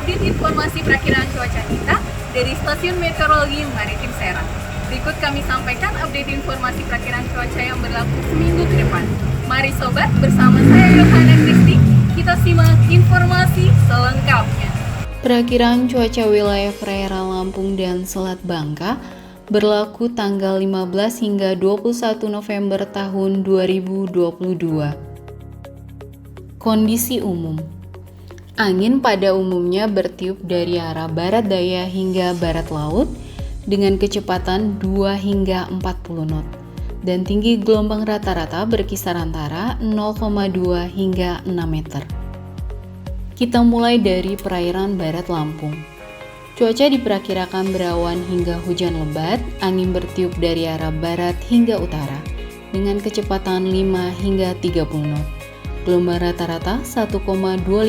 update informasi perakiraan cuaca kita dari Stasiun Meteorologi Maritim Serang. Berikut kami sampaikan update informasi perakiraan cuaca yang berlaku seminggu ke depan. Mari sobat, bersama saya Yohana Kristi, kita simak informasi selengkapnya. Perakiraan cuaca wilayah perairan Lampung dan Selat Bangka berlaku tanggal 15 hingga 21 November tahun 2022. Kondisi umum. Angin pada umumnya bertiup dari arah barat daya hingga barat laut dengan kecepatan 2 hingga 40 knot dan tinggi gelombang rata-rata berkisar antara 0,2 hingga 6 meter. Kita mulai dari perairan barat Lampung. Cuaca diperkirakan berawan hingga hujan lebat, angin bertiup dari arah barat hingga utara dengan kecepatan 5 hingga 30 knot. Gelombang rata-rata 1,25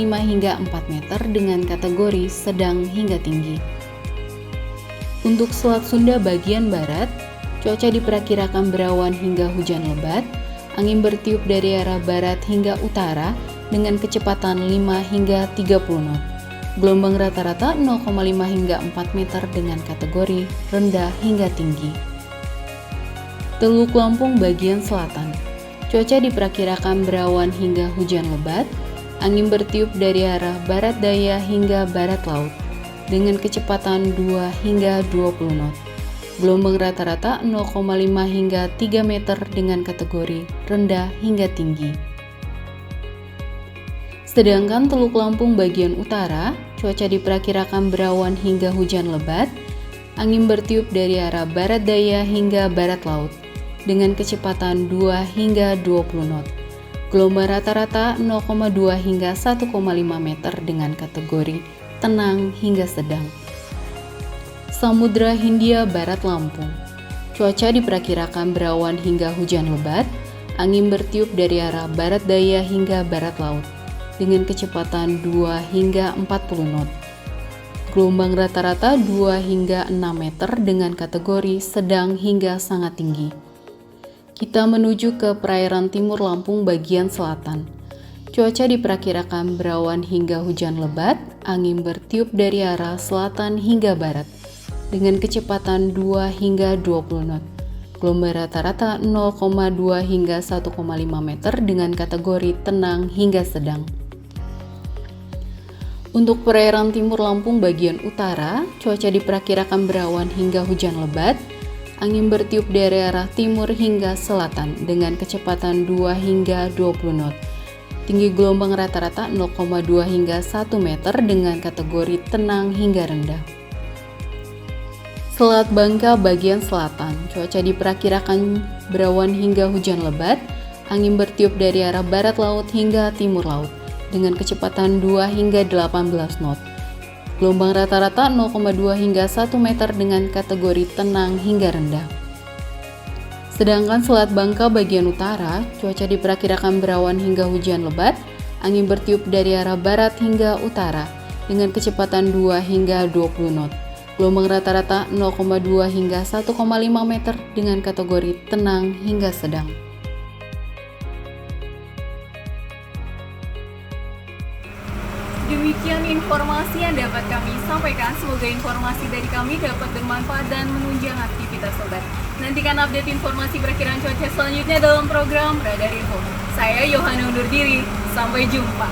hingga 4 meter dengan kategori sedang hingga tinggi. Untuk Selat Sunda bagian barat, cuaca diperkirakan berawan hingga hujan lebat, angin bertiup dari arah barat hingga utara dengan kecepatan 5 hingga 30 knot. Gelombang rata-rata 0,5 hingga 4 meter dengan kategori rendah hingga tinggi. Teluk Lampung bagian selatan. Cuaca diperkirakan berawan hingga hujan lebat, angin bertiup dari arah barat daya hingga barat laut dengan kecepatan 2 hingga 20 knot. Gelombang rata-rata 0,5 hingga 3 meter dengan kategori rendah hingga tinggi. Sedangkan Teluk Lampung bagian utara, cuaca diperkirakan berawan hingga hujan lebat, angin bertiup dari arah barat daya hingga barat laut dengan kecepatan 2 hingga 20 knot. Gelombang rata-rata 0,2 hingga 1,5 meter dengan kategori tenang hingga sedang. Samudra Hindia Barat Lampung. Cuaca diperkirakan berawan hingga hujan lebat, angin bertiup dari arah barat daya hingga barat laut dengan kecepatan 2 hingga 40 knot. Gelombang rata-rata 2 hingga 6 meter dengan kategori sedang hingga sangat tinggi. Kita menuju ke perairan timur Lampung bagian selatan. Cuaca diperkirakan berawan hingga hujan lebat, angin bertiup dari arah selatan hingga barat dengan kecepatan 2 hingga 20 knot. Gelombang rata-rata 0,2 hingga 1,5 meter dengan kategori tenang hingga sedang. Untuk perairan timur Lampung bagian utara, cuaca diperkirakan berawan hingga hujan lebat, angin bertiup dari arah timur hingga selatan dengan kecepatan 2 hingga 20 knot. Tinggi gelombang rata-rata 0,2 hingga 1 meter dengan kategori tenang hingga rendah. Selat Bangka bagian selatan, cuaca diperkirakan berawan hingga hujan lebat, angin bertiup dari arah barat laut hingga timur laut dengan kecepatan 2 hingga 18 knot. Gelombang rata-rata 0,2 hingga 1 meter dengan kategori tenang hingga rendah. Sedangkan Selat Bangka bagian utara, cuaca diperkirakan berawan hingga hujan lebat, angin bertiup dari arah barat hingga utara dengan kecepatan 2 hingga 20 knot. Gelombang rata-rata 0,2 hingga 1,5 meter dengan kategori tenang hingga sedang. Demikian informasi yang dapat kami sampaikan. Semoga informasi dari kami dapat bermanfaat dan menunjang aktivitas sobat. Nantikan update informasi perakiraan cuaca selanjutnya dalam program Radar Info. Saya Yohana undur diri. Sampai jumpa.